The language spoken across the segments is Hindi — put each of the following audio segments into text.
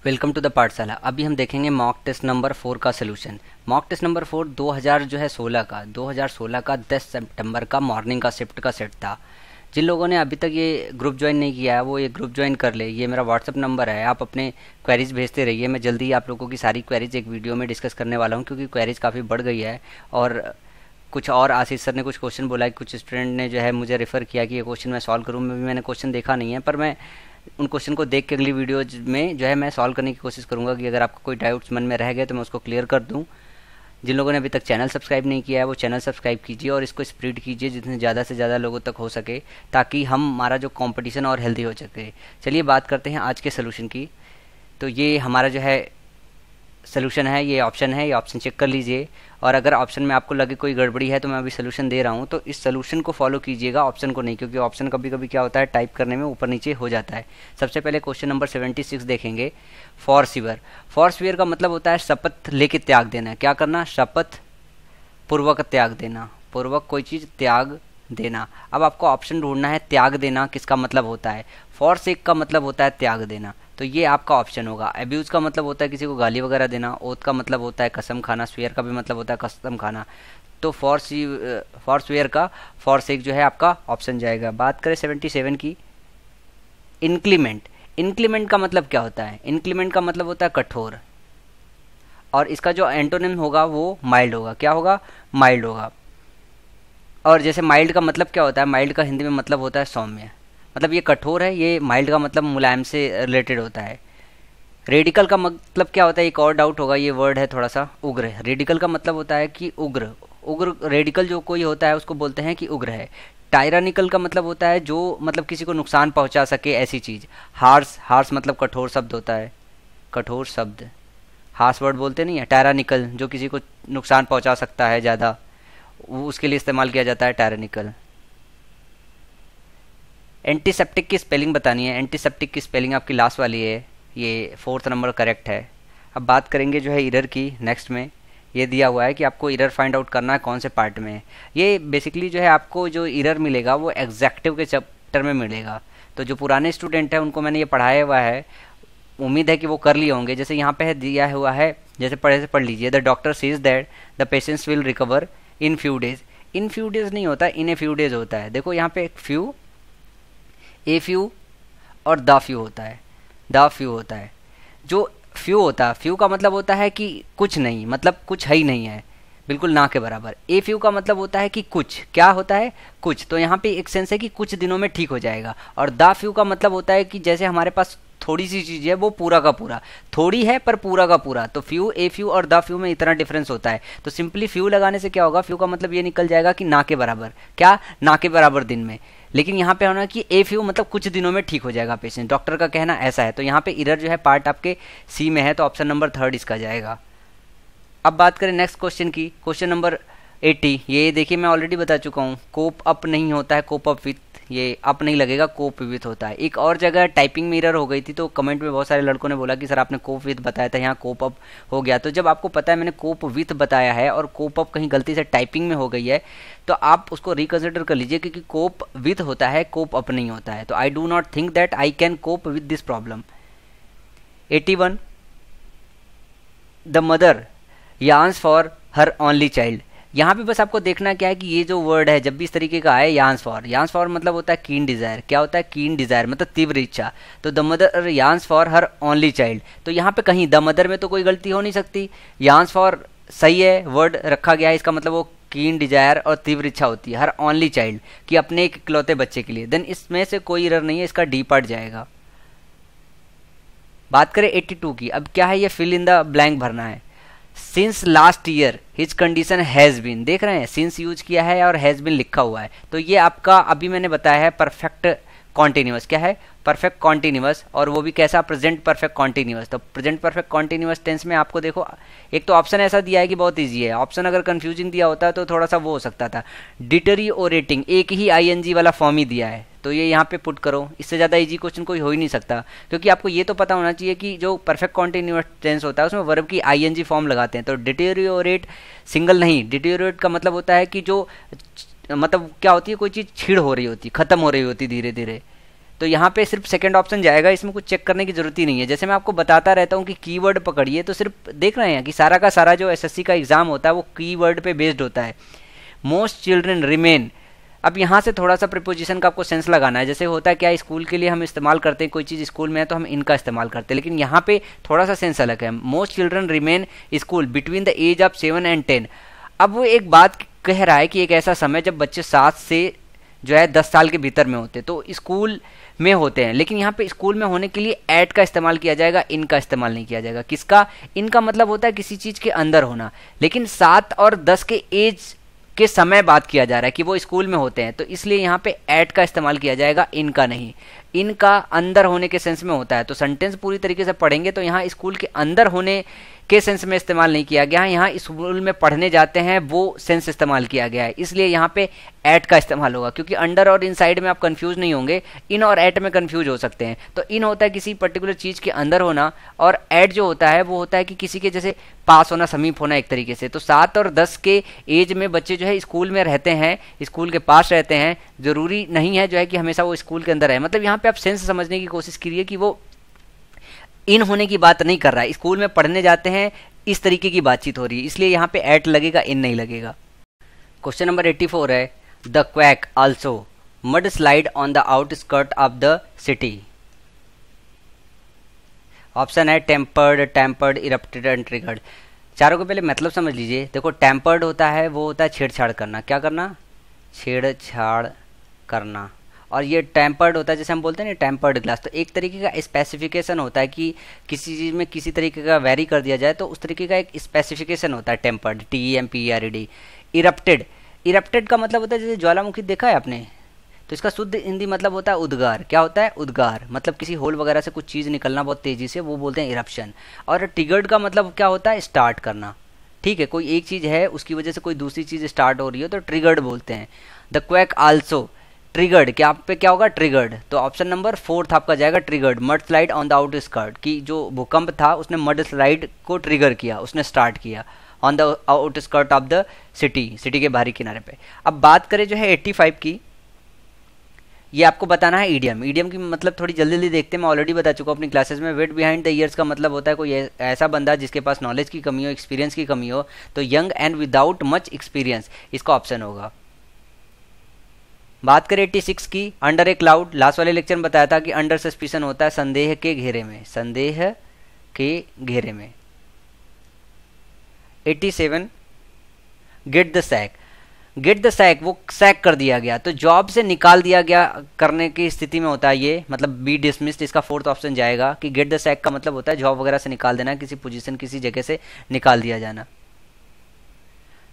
वेलकम टू द पाठशाला। अभी हम देखेंगे मॉक टेस्ट नंबर 4 का सोल्यूशन। मॉक टेस्ट नंबर 4 2000 जो है 2016 का 10 सितंबर का मॉर्निंग का शिफ्ट का सेट था। जिन लोगों ने अभी तक ये ग्रुप ज्वाइन नहीं किया है वो ये ग्रुप ज्वाइन कर ले। ये मेरा व्हाट्सअप नंबर है, आप अपने क्वेरीज भेजते रहिए। मैं जल्दी ही आप लोगों की सारी क्वेरीज एक वीडियो में डिस्कस करने वाला हूँ, क्योंकि क्वेरीज काफ़ी बढ़ गई है। और कुछ और आशीष सर ने कुछ क्वेश्चन बोला है, कुछ स्टूडेंट ने जो है मुझे रेफ़र किया कि ये क्वेश्चन मैं सॉल्व करूँ। मैंने क्वेश्चन देखा नहीं है, पर मैं उन क्वेश्चन को देख के अगली वीडियो में जो है मैं सॉल्व करने की कोशिश करूंगा कि अगर आपको कोई डाउट्स मन में रह गए तो मैं उसको क्लियर कर दूं। जिन लोगों ने अभी तक चैनल सब्सक्राइब नहीं किया है वो चैनल सब्सक्राइब कीजिए और इसको स्प्रेड कीजिए जितने ज़्यादा से ज़्यादा लोगों तक हो सके, ताकि हमारा जो कंपटीशन और हेल्दी हो सके। चलिए बात करते हैं आज के सोल्यूशन की। तो ये हमारा जो है सोल्यूशन है, ये ऑप्शन चेक कर लीजिए। और अगर ऑप्शन में आपको लगे कोई गड़बड़ी है तो मैं अभी सोल्यूशन दे रहा हूँ, तो इस सोल्यूशन को फॉलो कीजिएगा, ऑप्शन को नहीं, क्योंकि ऑप्शन कभी कभी क्या होता है टाइप करने में ऊपर नीचे हो जाता है। सबसे पहले क्वेश्चन नंबर 76 देखेंगे। फॉर स्वीयर का मतलब होता है शपथ लेके त्याग देना। क्या करना? शपथ पूर्वक त्याग देना, पूर्वक कोई चीज़ त्याग देना। अब आपको ऑप्शन ढूंढना है त्याग देना किसका मतलब होता है। फॉर सेक का मतलब होता है त्याग देना, तो ये आपका ऑप्शन होगा। अब्यूज़ का मतलब होता है किसी को गाली वगैरह देना। ओथ का मतलब होता है कसम खाना। स्वेयर का भी मतलब होता है कसम खाना। तो फॉर स्वेयर का फॉर सेक जो है आपका ऑप्शन जाएगा। बात करें 77 की, इंक्लीमेंट का मतलब क्या होता है? इंक्लीमेंट का मतलब होता है कठोर, और इसका जो एंटोनिम होगा वो माइल्ड होगा। क्या होगा? माइल्ड होगा। और जैसे माइल्ड का मतलब क्या होता है? माइल्ड का हिंदी में मतलब होता है सौम्य। मतलब ये कठोर है, ये माइल्ड का मतलब मुलायम से रिलेटेड होता है। रेडिकल का मतलब क्या होता है? एक और डाउट होगा, ये वर्ड है थोड़ा सा, उग्र। रेडिकल का मतलब होता है कि उग्र। रेडिकल जो कोई होता है उसको बोलते हैं कि उग्र है। टायरानिकल का मतलब होता है जो मतलब किसी को नुकसान पहुंचा सके ऐसी चीज़। हार्स मतलब कठोर शब्द होता है, कठोर शब्द। हार्स वर्ड बोलते नहीं है। टायरानिकल जो किसी को नुकसान पहुंचा सकता है ज़्यादा, उसके लिए इस्तेमाल किया जाता है टायरानिकल। एंटीसेप्टिक की स्पेलिंग बतानी है। एंटीसेप्टिक की स्पेलिंग आपकी लास्ट वाली है, ये 4th नंबर करेक्ट है। अब बात करेंगे जो है इरर की। नेक्स्ट में ये दिया हुआ है कि आपको इरर फाइंड आउट करना है कौन से पार्ट में है। ये बेसिकली जो है आपको जो इरर मिलेगा वो एग्जेक्टिव के चैप्टर में मिलेगा। तो जो पुराने स्टूडेंट हैं उनको मैंने ये पढ़ाया हुआ है, उम्मीद है कि वो कर लिए होंगे। जैसे यहाँ पे दिया हुआ है, जैसे पढ़े से पढ़ लीजिए। The doctor says that the patients will recover in few days. In few days नहीं होता, इन ए फ्यू डेज होता है। देखो यहाँ पे फ्यू, ए फ्यू और द फ्यू होता है। द फ्यू होता है। जो फ्यू होता है, फ्यू का मतलब होता है कि कुछ नहीं, मतलब कुछ है ही नहीं है, बिल्कुल ना के बराबर। ए फ्यू का मतलब होता है कि कुछ, क्या होता है? कुछ। तो यहाँ पे एक सेंस है कि कुछ दिनों में ठीक हो जाएगा। और द फ्यू का मतलब होता है कि जैसे हमारे पास थोड़ी सी चीज़ है वो पूरा का पूरा, थोड़ी है पर पूरा का पूरा। तो फ्यू, ए फ्यू और द फ्यू में इतना डिफरेंस होता है। तो सिंपली फ्यू लगाने से क्या होगा? फ्यू का मतलब ये निकल जाएगा कि ना के बराबर। क्या? ना के बराबर दिन में। लेकिन यहाँ पे होना कि ए फ्यू मतलब कुछ दिनों में ठीक हो जाएगा पेशेंट, डॉक्टर का कहना ऐसा है। तो यहाँ पे इरर जो है पार्ट आपके सी में है, तो ऑप्शन नंबर 3 इसका जाएगा। अब बात करें नेक्स्ट क्वेश्चन की। क्वेश्चन नंबर 80, ये देखिए मैं ऑलरेडी बता चुका हूँ, कोप अप नहीं होता है, कोप अप विथ, ये अप नहीं लगेगा, कोप विथ होता है। एक और जगह टाइपिंग में एरर हो गई थी, तो कमेंट में बहुत सारे लड़कों ने बोला कि सर आपने कोप विथ बताया था, यहाँ कोप अप हो गया। तो जब आपको पता है मैंने कोप विथ बताया है और कोप अप कहीं गलती से टाइपिंग में हो गई है, तो आप उसको रिकंसिडर कर लीजिए, क्योंकि कोप विथ होता है, कोप अप नहीं होता है। तो I do not think that I can cope with this problem. 81, the mother yearns for her only child. यहाँ पे बस आपको देखना क्या है कि ये जो वर्ड है जब भी इस तरीके का आए, यार्न्स फॉर मतलब होता है कीन डिजायर। क्या होता है? कीन डिजायर मतलब तीव्र इच्छा। तो the mother yearns for her only child, तो यहाँ पे कहीं द मदर में तो कोई गलती हो नहीं सकती। यार्न्स फॉर सही है, वर्ड रखा गया है, इसका मतलब वो कीन डिजायर और तीव्र इच्छा होती है हर ओनली चाइल्ड कि अपने एक इकलौते बच्चे के लिए। देन इसमें से कोई एरर नहीं है, इसका डी पार्ट जाएगा। बात करें 82 की। अब क्या है? ये फिल इन द ब्लैंक भरना है। Since last year his condition has been, देख रहे हैं सिंस यूज किया है और हैज़ बीन लिखा हुआ है, तो ये आपका अभी मैंने बताया है परफेक्ट कॉन्टिन्यूअस। क्या है? परफेक्ट कॉन्टिन्यूअस, और वो भी कैसा? Present perfect continuous. तो प्रेजेंट परफेक्ट कॉन्टिन्यूअस टेंस में आपको देखो, एक तो ऑप्शन ऐसा दिया है कि बहुत ईजी है। ऑप्शन अगर कंफ्यूजिंग दिया होता तो थोड़ा सा वो हो सकता था। डिटेरियोरेटिंग, एक ही आईएनजी वाला फॉर्म ही दिया है, तो ये यहाँ पे पुट करो। इससे ज़्यादा इजी क्वेश्चन कोई हो ही नहीं सकता, क्योंकि आपको ये तो पता होना चाहिए कि जो परफेक्ट कॉन्टिन्यूअस टेंस होता है उसमें वर्ब की आईएनजी फॉर्म लगाते हैं। तो डिटेरियोरेट सिंगल नहीं, डिटेरियोरेट का मतलब होता है कि जो मतलब क्या होती है, कोई चीज़ छीड़ हो रही होती, खत्म हो रही होती धीरे धीरे। तो यहाँ पे सिर्फ सेकंड ऑप्शन जाएगा, इसमें कुछ चेक करने की जरूरत ही नहीं है। जैसे मैं आपको बताता रहता हूँ कि कीवर्ड पकड़िए, तो सिर्फ देख रहे हैं कि सारा का सारा जो एसएससी का एग्जाम होता है वो कीवर्ड पे बेस्ड होता है। मोस्ट चिल्ड्रन रिमेन, अब यहाँ से थोड़ा सा प्रीपोजिशन का आपको सेंस लगाना है। जैसे होता है क्या, स्कूल के लिए हम इस्तेमाल करते हैं, कोई चीज़ स्कूल में है तो हम इनका इस्तेमाल करते हैं, लेकिन यहाँ पे थोड़ा सा सेंस अलग है। Most children remain school between the age of 7 and 10। अब वो एक बात कह रहा है कि एक ऐसा समय जब बच्चे 7 से जो है 10 साल के भीतर में होते हैं तो स्कूल में होते हैं, लेकिन यहाँ पे स्कूल में होने के लिए एट का इस्तेमाल किया जाएगा, इनका इस्तेमाल नहीं किया जाएगा। किसका? इनका मतलब होता है किसी चीज़ के अंदर होना, लेकिन 7 और 10 के एज के समय बात किया जा रहा है कि वो स्कूल में होते हैं, तो इसलिए यहाँ पे एट का इस्तेमाल किया जाएगा, इनका नहीं। इनका अंदर होने के सेंस में होता है, तो सेंटेंस पूरी तरीके से पढ़ेंगे तो यहाँ स्कूल के अंदर होने के सेंस में इस्तेमाल नहीं किया गया है, यहाँ स्कूल में पढ़ने जाते हैं वो सेंस इस्तेमाल किया गया है, इसलिए यहाँ पे एट का इस्तेमाल होगा। क्योंकि अंडर और इनसाइड में आप कंफ्यूज नहीं होंगे, इन और एट में कंफ्यूज हो सकते हैं। तो इन होता है किसी पर्टिकुलर चीज़ के अंदर होना, और एट जो होता है वो होता है कि किसी के जैसे पास होना, समीप होना एक तरीके से। तो 7 और 10 के एज में बच्चे जो है स्कूल में रहते हैं, स्कूल के पास रहते हैं, जरूरी नहीं है जो है कि हमेशा वो स्कूल के अंदर है। मतलब यहाँ पे आप सेंस समझने की कोशिश कीजिए कि वो इन होने की बात नहीं कर रहा है, स्कूल में पढ़ने जाते हैं, इस तरीके की बातचीत हो रही है, इसलिए यहाँ पे एट लगेगा, इन नहीं लगेगा। क्वेश्चन नंबर 84 है, the quack also mud slide on the outskirt of the city. Option है tempered, tampered, erupted and triggered. चारों को पहले मतलब समझ लीजिए। देखो टेम्पर्ड होता है वो होता है छेड़छाड़ करना, क्या करना? छेड़छाड़ करना। और ये टेम्पर्ड होता है जैसे हम बोलते हैं ना टेम्पर्ड ग्लास, तो एक तरीके का स्पेसिफिकेशन होता है कि किसी चीज़ में किसी तरीके का वेरी कर दिया जाए तो उस तरीके का एक स्पेसिफिकेशन होता है टेम्पर्ड, TEMPERED। इरप्टेड, इरप्टेड का मतलब होता है जैसे ज्वालामुखी देखा है आपने, तो इसका शुद्ध हिंदी मतलब होता है उद्गार। क्या होता है? उद्गार, मतलब किसी होल वगैरह से कुछ चीज़ निकलना बहुत तेज़ी से, वो बोलते हैं इरप्शन। और ट्रिगर्ड का मतलब क्या होता है? स्टार्ट करना। ठीक है, कोई एक चीज़ है उसकी वजह से कोई दूसरी चीज़ स्टार्ट हो रही है तो ट्रिगर्ड बोलते हैं। द क्वैक आल्सो ट्रिगर्ड, क्या आप पे क्या होगा? ट्रिगर्ड। तो ऑप्शन नंबर 4 आपका जाएगा triggered. Mud slide on the outskirt, कि जो भूकंप था उसने मड स्लाइड को ट्रिगर किया, उसने स्टार्ट किया on the outskirt of the city, city के बाहरी किनारे पे। अब बात करें जो है 85 की, ये आपको बताना है ईडियम। ईडियम की मतलब थोड़ी जल्दी जल्दी देखते हैं, मैं ऑलरेडी बता चुका हूँ अपनी क्लासेस में। वेट बिहाइंड द ईयर्स का मतलब होता है कोई ऐसा बंदा जिसके पास नॉलेज की कमी हो, एक्सपीरियंस की कमी हो, तो young and without much experience, इसका ऑप्शन होगा। बात करें 86 की, अंडर ए क्लाउड, लास्ट वाले लेक्चर में बताया था कि अंडर सस्पिशन होता है संदेह के घेरे में, संदेह के घेरे में। 87 get the sack, get the sack, वो सैक कर दिया गया, तो जॉब से निकाल दिया गया करने की स्थिति में होता है ये, मतलब बी डिसमिस्ड, इसका 4th ऑप्शन जाएगा कि गेट द सैक का मतलब होता है जॉब वगैरह से निकाल देना, किसी पोजीशन किसी जगह से निकाल दिया जाना।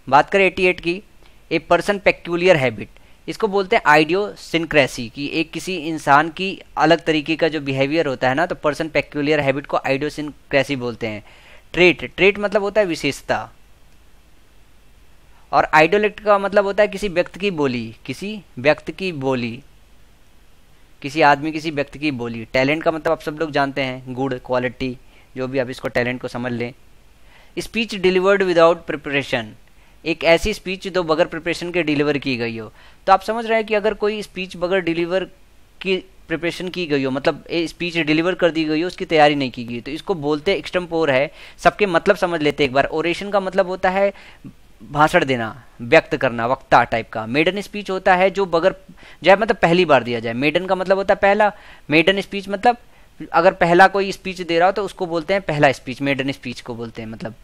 बात करें 88 की, ए पर्सन पेक्यूलियर हैबिट, इसको बोलते हैं आइडियोसिनक्रेसी, कि एक किसी इंसान की अलग तरीके का जो बिहेवियर होता है ना, तो पर्सन पेक्यूलियर हैबिट को आइडियोसिनक्रेसी बोलते हैं। ट्रेट, ट्रेट मतलब होता है विशेषता, और आइडियोलेक्ट का मतलब होता है किसी व्यक्ति की बोली, किसी व्यक्ति की बोली, किसी आदमी किसी व्यक्ति की बोली। टैलेंट का मतलब आप सब लोग जानते हैं, गुड, क्वालिटी, जो भी आप इसको टैलेंट को समझ लें। स्पीच डिलीवर्ड विदाउट प्रिपरेशन, एक ऐसी स्पीच जो बगैर प्रिपरेशन के डिलीवर की गई हो। तो आप समझ रहे हैं कि अगर कोई स्पीच बगैर डिलीवर की प्रिपरेशन की गई हो, मतलब स्पीच डिलीवर कर दी गई हो, उसकी तैयारी नहीं की गई, तो इसको बोलते एक्सटेम्पोर है। सबके मतलब समझ लेते एक बार। ओरेशन का मतलब होता है भाषण देना, व्यक्त करना, वक्ता टाइप का। मेडन स्पीच होता है जो बगैर जाए, मतलब पहली बार दिया जाए। मेडन का मतलब होता है पहला, मेडन स्पीच मतलब अगर पहला कोई स्पीच दे रहा हो तो उसको बोलते हैं पहला स्पीच, मेडन स्पीच को बोलते हैं। मतलब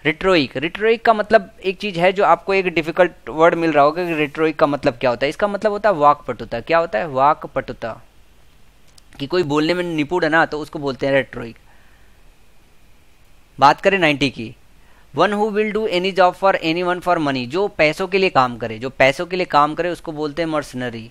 रिट्रोइक, रिट्रोइक का मतलब एक चीज है जो आपको एक डिफिकल्ट वर्ड मिल रहा होगा कि रिट्रोइक का मतलब क्या होता है। इसका मतलब होता है वाक्पटुता। क्या होता है? वाक्पटुता, कि कोई बोलने में निपुण है ना, तो उसको बोलते हैं रिट्रोइक। बात करें 90 की, one who will do any job for any one for money, जो पैसों के लिए काम करे, जो पैसों के लिए काम करे उसको बोलते हैं मर्सनरी।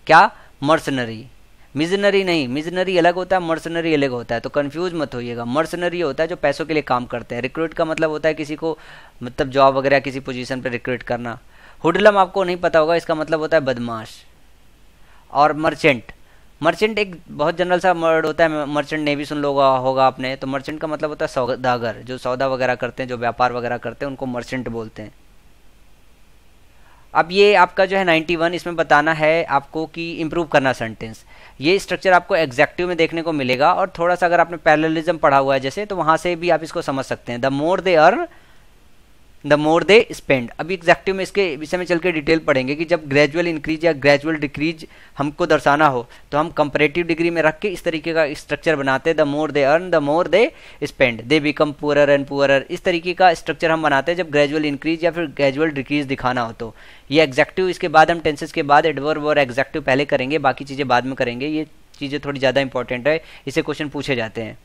क्या? मर्सनरी। मिजनरी नहीं, मिजनरी अलग होता है, मर्सनरी अलग होता है, तो कंफ्यूज मत होइएगा। मर्सनरी होता है जो पैसों के लिए काम करते हैं। रिक्रूट का मतलब होता है किसी को, मतलब जॉब वगैरह किसी पोजीशन पे रिक्रूट करना। हुडलम आपको नहीं पता होगा, इसका मतलब होता है बदमाश। और मर्चेंट, मर्चेंट एक बहुत जनरल सा वर्ड होता है, मर्चेंट नेवी सुन लोगा होगा आपने, तो मर्चेंट का मतलब होता है सौदागर, जो सौदा वगैरह करते हैं, जो व्यापार वगैरह करते हैं, उनको मर्चेंट बोलते हैं। अब ये आपका जो है 91, इसमें बताना है आपको कि इम्प्रूव करना सेंटेंस। ये स्ट्रक्चर आपको एग्जेक्टिव में देखने को मिलेगा, और थोड़ा सा अगर आपने पैरेललिज्म पढ़ा हुआ है जैसे, तो वहाँ से भी आप इसको समझ सकते हैं। The more they earn the more they spend. अभी एग्जैक्टिव में इसके विषय में चल के डिटेल पढ़ेंगे कि जब ग्रेजुअल इंक्रीज या ग्रेजुअल डिक्रीज हमको दर्शाना हो तो हम कंपैरेटिव डिग्री में रख के इस तरीके का स्ट्रक्चर बनाते हैं। The more they earn the more they spend, they become poorer and poorer, इस तरीके का स्ट्रक्चर हम बनाते हैं जब ग्रेजुअल इंक्रीज या फिर ग्रेजुअल डिक्रीज दिखाना हो। तो ये एग्जैक्टिव, इसके बाद हम टेंसेस के बाद एडवर्ब और एग्जैक्टिव पहले करेंगे, बाकी चीज़ें बाद में करेंगे। ये चीज़ें थोड़ी ज़्यादा इंपॉर्टेंट है, इसे क्वेश्चन पूछे जाते हैं।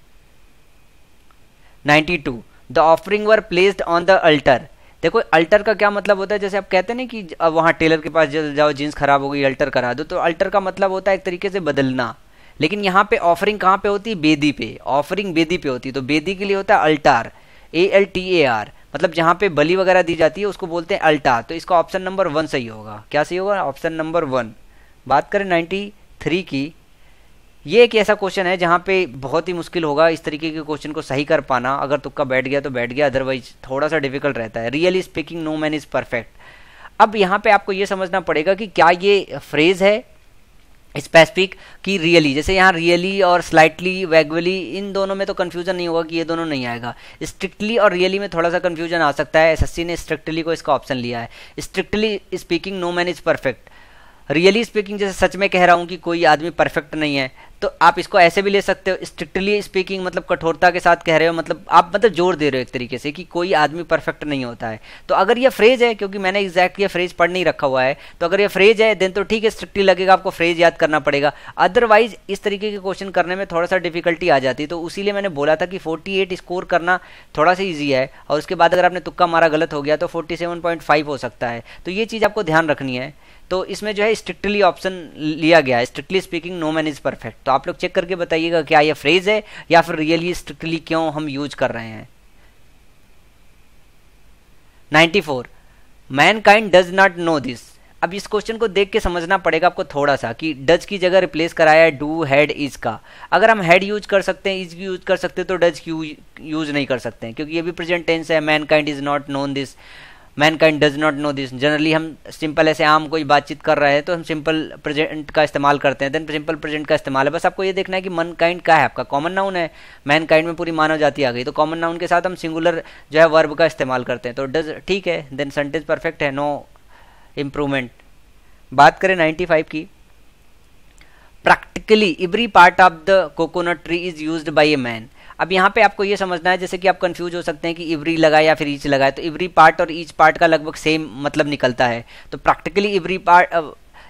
92, the offering were placed on the alter. देखो अल्टर का क्या मतलब होता है, जैसे आप कहते हैं ना कि वहाँ टेलर के पास जाओ, जीन्स खराब हो गई, अल्टर करा दो। तो अल्टर का मतलब होता है एक तरीके से बदलना, लेकिन यहाँ पे ऑफरिंग कहाँ पे होती है? बेदी पे। ऑफरिंग बेदी पे होती है, तो बेदी के लिए होता है अल्टार, ALTAR, मतलब जहाँ पे बलि वगैरह दी जाती है उसको बोलते हैं अल्टार। तो इसका ऑप्शन नंबर 1 सही होगा। क्या सही होगा? Option number 1। बात करें 93 की, ये एक ऐसा क्वेश्चन है जहाँ पे बहुत ही मुश्किल होगा इस तरीके के क्वेश्चन को सही कर पाना। अगर तुक्का बैठ गया तो बैठ गया, अदरवाइज थोड़ा सा डिफिकल्ट रहता है। Really speaking no man is perfect. अब यहाँ पे आपको ये समझना पड़ेगा कि क्या ये फ्रेज है स्पेसिफिक कि रियली। जैसे यहाँ रियली और स्लाइटली, वैगुअली, इन दोनों में तो कंफ्यूजन नहीं होगा कि ये दोनों नहीं आएगा। स्ट्रिक्टली और रियली में थोड़ा सा कंफ्यूजन आ सकता है, एसएससी ने स्ट्रिक्टली को इसका ऑप्शन लिया है। Strictly speaking no man is perfect, really speaking जैसे सच में कह रहा हूँ कि कोई आदमी परफेक्ट नहीं है, तो आप इसको ऐसे भी ले सकते हो। स्ट्रिक्टली स्पीकिंग मतलब कठोरता के साथ कह रहे हो, मतलब आप मतलब जोर दे रहे हो एक तरीके से कि कोई आदमी परफेक्ट नहीं होता है। तो अगर ये फ्रेज है, क्योंकि मैंने एग्जैक्ट ये फ्रेज पढ़ नहीं रखा हुआ है, तो अगर ये फ्रेज है देन तो ठीक है, स्ट्रिक्टली लगेगा, आपको फ्रेज याद करना पड़ेगा। अदरवाइज इस तरीके के क्वेश्चन करने में थोड़ा सा डिफिकल्टी आ जाती है। तो उसीलिए मैंने बोला था कि 48 स्कोर करना थोड़ा सा ईजी है, और उसके बाद अगर आपने तुक्का मारा गलत हो गया तो 47.5 हो सकता है। तो ये चीज़ आपको ध्यान रखनी है। तो इसमें जो है स्ट्रिक्टली ऑप्शन लिया गया है, strictly speaking no man is perfect. तो आप लोग चेक करके बताइएगा क्या ये फ्रेज है या फिर रियली स्ट्रिक्टली क्यों हम यूज कर रहे हैं। 94, Mankind does not know this. अब इस क्वेश्चन को देख के समझना पड़ेगा आपको थोड़ा सा कि डज की जगह रिप्लेस कराया है डू, हैड, इज का। अगर हम हैड यूज कर सकते हैं, इज भी यूज कर सकते हैं, तो डज क्यों यूज नहीं कर सकते हैं? क्योंकि ये भी प्रेजेंट टेंस है। Mankind is not known this, Mankind does not know this. Generally हम सिंपल ऐसे आम कोई बातचीत कर रहे हैं तो हम सिंपल प्रेजेंट का इस्तेमाल करते हैं, देन सिंपल प्रेजेंट का इस्तेमाल है। बस आपको ये देखना है कि मैनकाइंड क्या है, आपका कॉमन नाउन है। मैनकाइंड में पूरी मानव जाति आ गई, तो कॉमन नाउन के साथ हम सिंगुलर जो है वर्ब का इस्तेमाल करते हैं। तो डज ठीक है, देन सेंटेंस परफेक्ट है, नो इम्प्रूवमेंट। बात करें 95 की, practically every part of the coconut tree is used by a man. अब यहाँ पे आपको ये समझना है, जैसे कि आप कंफ्यूज हो सकते हैं कि इवरी लगाए या फिर ईच लगाए, तो इवरी पार्ट और ईच पार्ट का लगभग सेम मतलब निकलता है। तो प्रैक्टिकली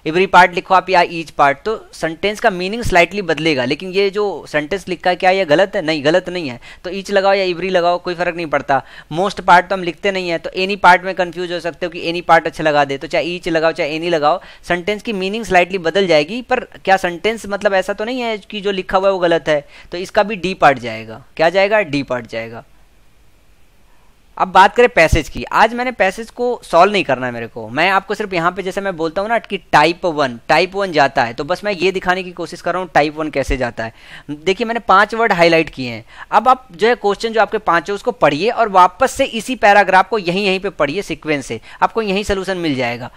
इवरी पार्ट लिखो आप या ईच पार्ट, तो सेंटेंस का मीनिंग स्लाइटली बदलेगा। लेकिन ये जो सेंटेंस लिखा है क्या ये गलत है? नहीं, गलत नहीं है। तो ईच लगाओ या इवरी लगाओ कोई फर्क नहीं पड़ता। मोस्ट पार्ट तो हम लिखते नहीं है, तो एनी पार्ट में कंफ्यूज हो सकते हो कि एनी पार्ट अच्छा लगा दे, तो चाहे ईच लगाओ चाहे एनी लगाओ, सेंटेंस की मीनिंग स्लाइटली बदल जाएगी। पर क्या सेंटेंस मतलब ऐसा तो नहीं है कि जो लिखा हुआ है वो गलत है, तो इसका भी डी पार्ट जाएगा। क्या जाएगा? डी पार्ट जाएगा। अब बात करें पैसेज की। आज मैंने पैसेज को सॉल्व नहीं करना है मेरे को, मैं आपको सिर्फ यहाँ पे जैसे मैं बोलता हूँ ना कि टाइप 1 जाता है, तो बस मैं ये दिखाने की कोशिश कर रहा हूँ टाइप 1 कैसे जाता है। देखिए मैंने 5 वर्ड हाईलाइट किए हैं। अब आप जो है क्वेश्चन जो आपके 5 है उसको पढ़िए और वापस से इसी पैराग्राफ को यहीं पे पढ़िए सीक्वेंस से, आपको यहीं सोल्यूशन मिल जाएगा।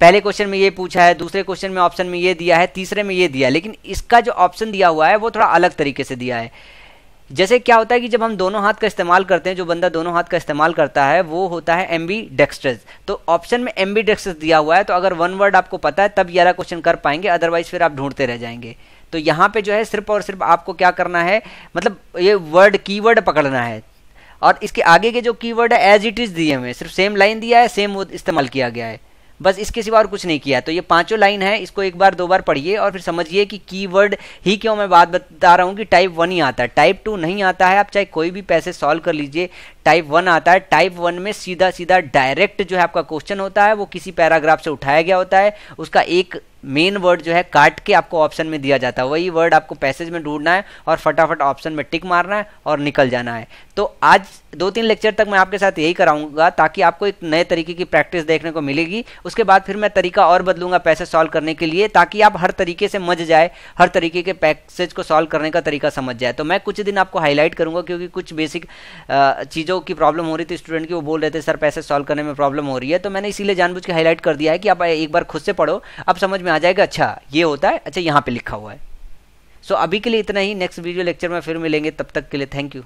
पहले क्वेश्चन में ये पूछा है, दूसरे क्वेश्चन में ऑप्शन में ये दिया है, तीसरे में ये दिया है, लेकिन इसका जो ऑप्शन दिया हुआ है वो थोड़ा अलग तरीके से दिया है। जैसे क्या होता है कि जब हम दोनों हाथ का इस्तेमाल करते हैं, जो बंदा दोनों हाथ का इस्तेमाल करता है वो होता है एम्बीडेक्स्ट्रस। तो ऑप्शन में एम्बीडेक्स्ट्रस दिया हुआ है, तो अगर 1 वर्ड आपको पता है तब ये वाला क्वेश्चन कर पाएंगे, अदरवाइज फिर आप ढूंढते रह जाएंगे। तो यहाँ पे जो है सिर्फ और सिर्फ आपको क्या करना है, मतलब ये वर्ड कीवर्ड पकड़ना है और इसके आगे के जो कीवर्ड है एज इट इज दिए हुए, सिर्फ सेम लाइन दिया है, सेम इस्तेमाल किया गया है, बस इसके सिवा और कुछ नहीं किया। तो ये 5 लाइन है, इसको एक बार 2 बार पढ़िए और फिर समझिए कि कीवर्ड ही क्यों मैं बात बता रहा हूँ कि टाइप 1 ही आता है, टाइप 2 नहीं आता है। आप चाहे कोई भी पैसेज सॉल्व कर लीजिए, टाइप 1 आता है। टाइप 1 में सीधा सीधा डायरेक्ट जो है आपका क्वेश्चन होता है वो किसी पैराग्राफ से उठाया गया होता है, उसका एक मेन वर्ड जो है काट के आपको ऑप्शन में दिया जाता है, वही वर्ड आपको पैसेज में ढूंढना है और फटाफट ऑप्शन में टिक मारना है और निकल जाना है। तो आज 2-3 लेक्चर तक मैं आपके साथ यही कराऊंगा ताकि आपको एक नए तरीके की प्रैक्टिस देखने को मिलेगी। उसके बाद फिर मैं तरीका और बदलूंगा पैसेज सॉल्व करने के लिए, ताकि आप हर तरीके से समझ जाए, हर तरीके के पैसेज को सॉल्व करने का तरीका समझ जाए। तो मैं कुछ दिन आपको हाईलाइट करूंगा क्योंकि कुछ बेसिक चीज़ों जो कि प्रॉब्लम हो रही थी स्टूडेंट की, वो बोल रहे थे सर पैसे सॉल्व करने में प्रॉब्लम हो रही है, तो मैंने इसीलिए जानबूझ के हाईलाइट कर दिया है कि आप एक बार खुद से पढ़ो, अब समझ में आ जाएगा अच्छा ये होता है, अच्छा यहाँ पे लिखा हुआ है। सो अभी के लिए इतना ही, नेक्स्ट वीडियो लेक्चर में फिर मिलेंगे, तब तक के लिए थैंक यू।